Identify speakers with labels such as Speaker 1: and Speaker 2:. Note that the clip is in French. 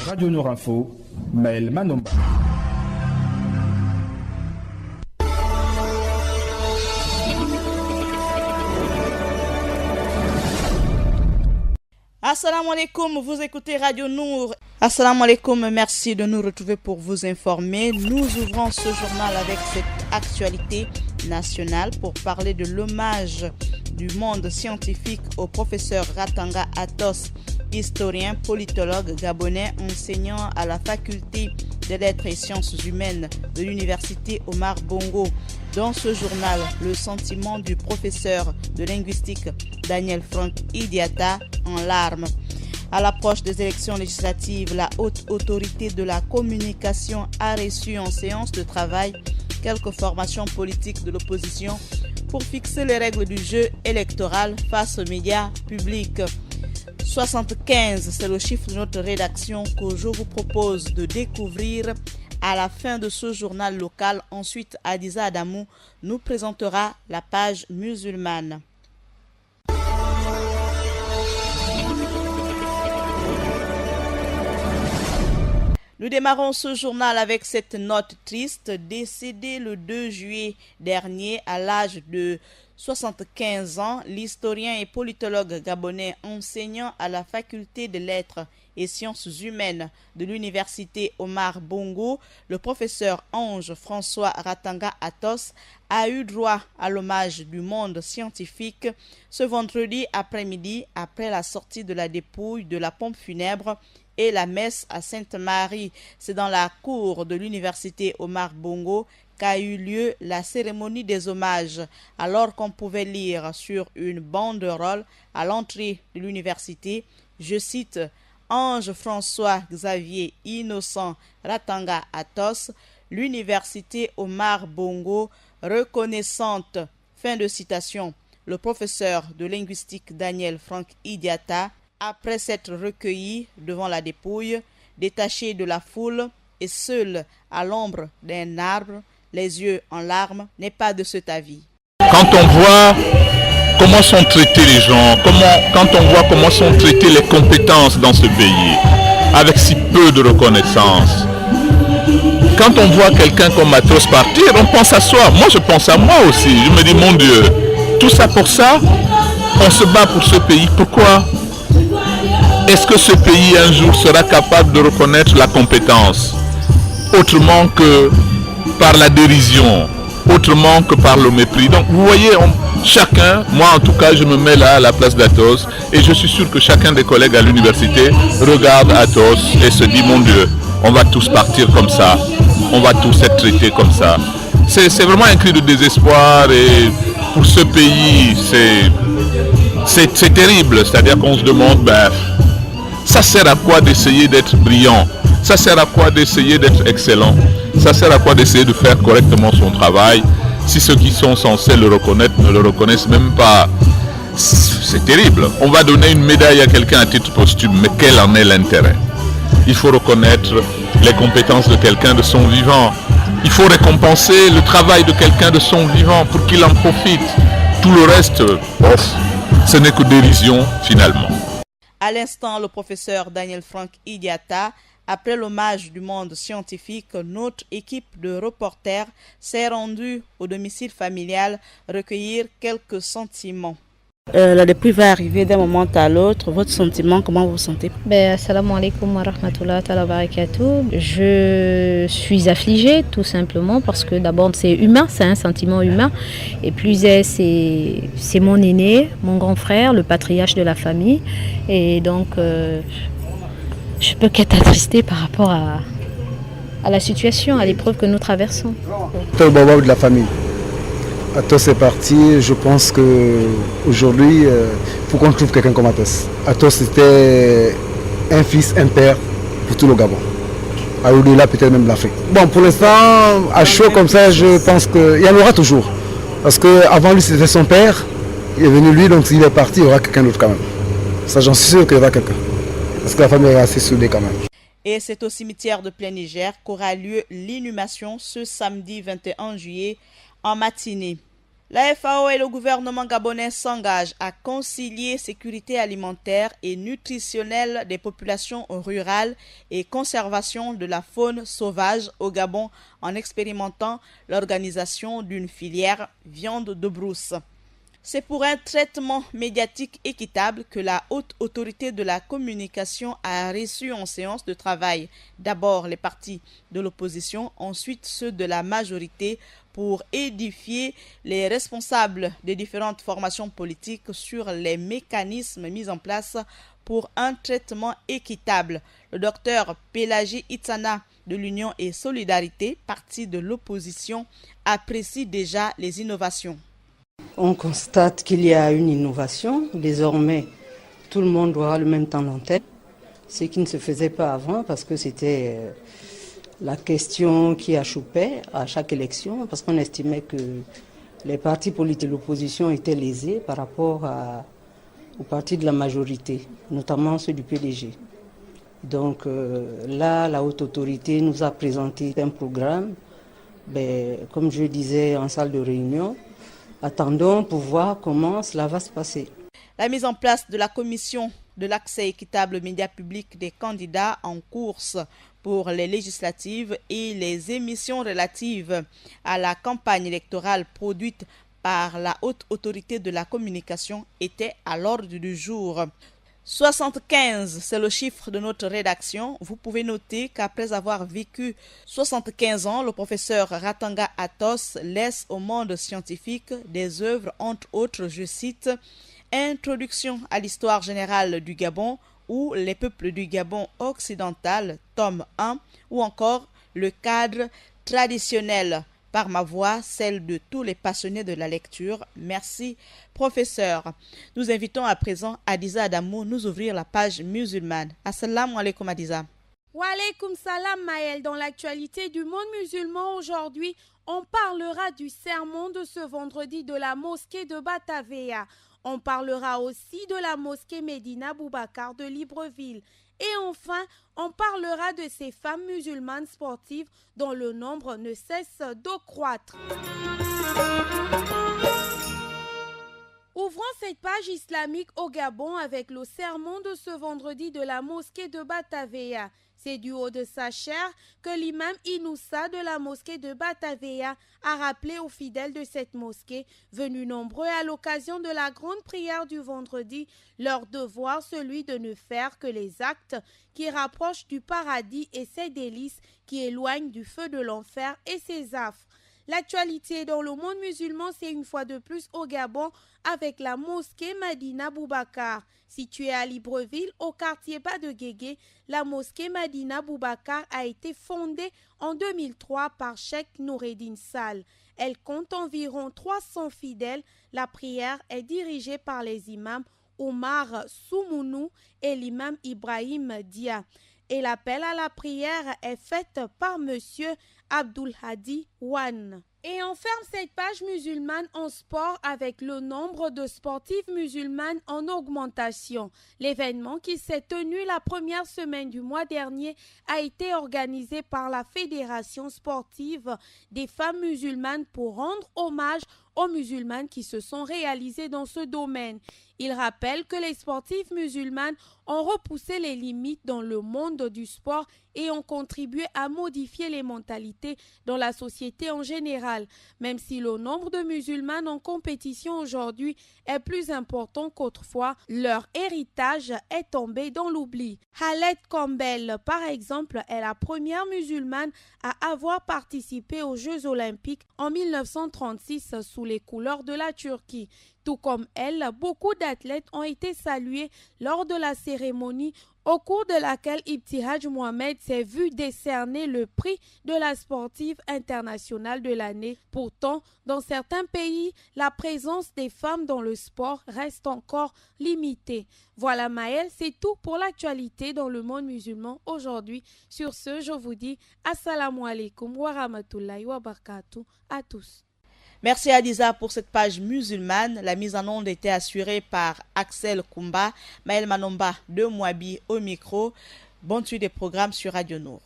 Speaker 1: Radio Nord Info, Maël Manomba.
Speaker 2: Assalamu alaikum, vous écoutez Radio Nour. Assalamu alaikum, merci de nous retrouver pour vous informer. Nous ouvrons ce journal avec cette actualité nationale pour parler de l'hommage du monde scientifique au professeur Ratanga Atos, historien, politologue gabonais, enseignant à la faculté des lettres et sciences humaines de l'université Omar Bongo. Dans ce journal, le sentiment du professeur de linguistique Daniel Franck Idiata en larmes. À l'approche des élections législatives, la haute autorité de la communication a reçu en séance de travail quelques formations politiques de l'opposition pour fixer les règles du jeu électoral face aux médias publics. 75, c'est le chiffre de notre rédaction que je vous propose de découvrir à la fin de ce journal local. Ensuite, Adiza Adamou nous présentera la page musulmane. Nous démarrons ce journal avec cette note triste. Décédé le 2 juillet dernier à l'âge de 75 ans, l'historien et politologue gabonais enseignant à la faculté des lettres et sciences humaines de l'université Omar Bongo, le professeur Ange François Ratanga Atos a eu droit à l'hommage du monde scientifique ce vendredi après-midi après la sortie de la dépouille de la pompe funèbre et la messe à Sainte-Marie. C'est dans la cour de l'université Omar Bongo qu'a eu lieu la cérémonie des hommages, alors qu'on pouvait lire sur une banderole à l'entrée de l'université, je cite, Ange François Xavier Innocent Ratanga Atos, l'université Omar Bongo reconnaissante. Fin de citation. Le professeur de linguistique Daniel Franck Idiata, après s'être recueilli devant la dépouille, détaché de la foule et seul à l'ombre d'un arbre, les yeux en larmes, n'est pas de cet avis.
Speaker 3: Quand on voit comment sont traités les gens, quand on voit comment sont traitées les compétences dans ce pays, avec si peu de reconnaissance, quand on voit quelqu'un comme Atos partir, on pense à soi. Moi, je pense à moi aussi. Je me dis, mon Dieu, tout ça pour ça, on se bat pour ce pays. Pourquoi ? Est-ce que ce pays un jour sera capable de reconnaître la compétence autrement que par la dérision, autrement que par le mépris? Donc vous voyez, chacun, moi en tout cas je me mets là à la place d'Atos et je suis sûr que chacun des collègues à l'université regarde Atos et se dit, mon Dieu, on va tous partir comme ça, on va tous être traités comme ça. C'est vraiment un cri de désespoir et pour ce pays c'est terrible, c'est-à-dire qu'on se demande, ça sert à quoi d'essayer d'être brillant? Ça sert à quoi d'essayer d'être excellent? Ça sert à quoi d'essayer de faire correctement son travail si ceux qui sont censés le reconnaître ne le reconnaissent même pas? C'est terrible. On va donner une médaille à quelqu'un à titre posthume, mais quel en est l'intérêt? Il faut reconnaître les compétences de quelqu'un de son vivant. Il faut récompenser le travail de quelqu'un de son vivant pour qu'il en profite. Tout le reste, ce n'est que dérision finalement.
Speaker 2: À l'instant, le professeur Daniel Franck Idiata, après l'hommage du monde scientifique, notre équipe de reporters s'est rendue au domicile familial recueillir quelques sentiments. La dépouille va arriver d'un moment à l'autre. Votre sentiment, comment vous vous sentez?
Speaker 4: Assalamu alaikum wa rahmatullahi wa barakatuh. Je suis affligée tout simplement parce que d'abord c'est humain, c'est un sentiment humain. Et plus c'est mon aîné, mon grand frère, le patriarche de la famille. Et donc je peux qu'être attristée par rapport à la situation, à l'épreuve que nous traversons.
Speaker 5: C'est le baba de la famille. Atos est parti, je pense qu'aujourd'hui, il faut qu'on trouve quelqu'un comme Atos. Atos était un fils, un père pour tout le Gabon. À au-delà peut-être même l'Afrique. Bon, pour l'instant, à chaud comme ça, je pense qu'il y en aura toujours. Parce qu'avant lui, c'était son père, il est venu lui, donc s'il est parti, il y aura quelqu'un d'autre quand même. Ça, j'en suis sûr qu'il y aura quelqu'un. Parce que la famille est assez soudée quand même.
Speaker 2: Et c'est au cimetière de Plein Niger qu'aura lieu l'inhumation ce samedi 21 juillet en matinée. La FAO et le gouvernement gabonais s'engagent à concilier sécurité alimentaire et nutritionnelle des populations rurales et conservation de la faune sauvage au Gabon en expérimentant l'organisation d'une filière viande de brousse. C'est pour un traitement médiatique équitable que la haute autorité de la communication a reçu en séance de travail d'abord les partis de l'opposition, ensuite ceux de la majorité pour édifier les responsables des différentes formations politiques sur les mécanismes mis en place pour un traitement équitable. Le docteur Pélagie Itsana de l'Union et Solidarité, parti de l'opposition, apprécie déjà les innovations.
Speaker 6: On constate qu'il y a une innovation. Désormais, tout le monde aura le même temps d'antenne, ce qui ne se faisait pas avant parce que c'était la question qui achoppait à chaque élection, parce qu'on estimait que les partis politiques de l'opposition étaient lésés par rapport aux partis de la majorité, notamment ceux du PDG. Donc là, la haute autorité nous a présenté un programme, comme je disais en salle de réunion. Attendons pour voir comment cela va se passer.
Speaker 2: La mise en place de la commission de l'accès équitable aux médias publics des candidats en course pour les législatives et les émissions relatives à la campagne électorale produite par la haute autorité de la communication était à l'ordre du jour. 75, c'est le chiffre de notre rédaction. Vous pouvez noter qu'après avoir vécu 75 ans, le professeur Ratanga Atos laisse au monde scientifique des œuvres, entre autres, je cite, Introduction à l'histoire générale du Gabon ou Les peuples du Gabon occidental, tome 1, ou encore Le cadre traditionnel. Par ma voix, celle de tous les passionnés de la lecture. Merci, professeur. Nous invitons à présent Adiza Adamou nous ouvrir la page musulmane. Assalamu alaikum Adiza.
Speaker 7: Wa alaikum salam Maël. Dans l'actualité du monde musulman aujourd'hui, on parlera du sermon de ce vendredi de la mosquée de Batavia. On parlera aussi de la mosquée Médina Boubacar de Libreville. Et enfin, on parlera de ces femmes musulmanes sportives dont le nombre ne cesse de croître. Ouvrons cette page islamique au Gabon avec le sermon de ce vendredi de la mosquée de Batavia. C'est du haut de sa chair que l'imam Inoussa de la mosquée de Batavia a rappelé aux fidèles de cette mosquée, venus nombreux à l'occasion de la grande prière du vendredi, leur devoir, celui de ne faire que les actes qui rapprochent du paradis et ses délices, qui éloignent du feu de l'enfer et ses affres. L'actualité dans le monde musulman, c'est une fois de plus au Gabon avec la mosquée Médina Boubacar. Située à Libreville, au quartier Bas de Guégué, la mosquée Médina Boubacar a été fondée en 2003 par Cheikh Noureddin Sall. Elle compte environ 300 fidèles. La prière est dirigée par les imams Omar Soumounou et l'imam Ibrahim Dia. Et l'appel à la prière est fait par monsieur Abdul Hadi Wan. Et on ferme cette page musulmane en sport avec le nombre de sportifs musulmanes en augmentation. L'événement qui s'est tenu la première semaine du mois dernier a été organisé par la Fédération sportive des femmes musulmanes pour rendre hommage aux musulmanes qui se sont réalisées dans ce domaine. Il rappelle que les sportifs musulmanes ont repoussé les limites dans le monde du sport et ont contribué à modifier les mentalités dans la société en général. Même si le nombre de musulmanes en compétition aujourd'hui est plus important qu'autrefois, leur héritage est tombé dans l'oubli. Halet Campbell, par exemple, est la première musulmane à avoir participé aux Jeux olympiques en 1936 sous les couleurs de la Turquie. Tout comme elle, beaucoup d'athlètes ont été salués lors de la cérémonie au cours de laquelle Ibtihaj Mohamed s'est vu décerner le prix de la sportive internationale de l'année. Pourtant, dans certains pays, la présence des femmes dans le sport reste encore limitée. Voilà Maël, c'est tout pour l'actualité dans le monde musulman aujourd'hui. Sur ce, je vous dis Assalamu alaikum wa rahmatullahi wa barakatuh à tous.
Speaker 2: Merci Adiza pour cette page musulmane. La mise en onde était assurée par Axel Kumba, Maël Manomba de Mouabi au micro. Bonne suite des programmes sur Radio Nour.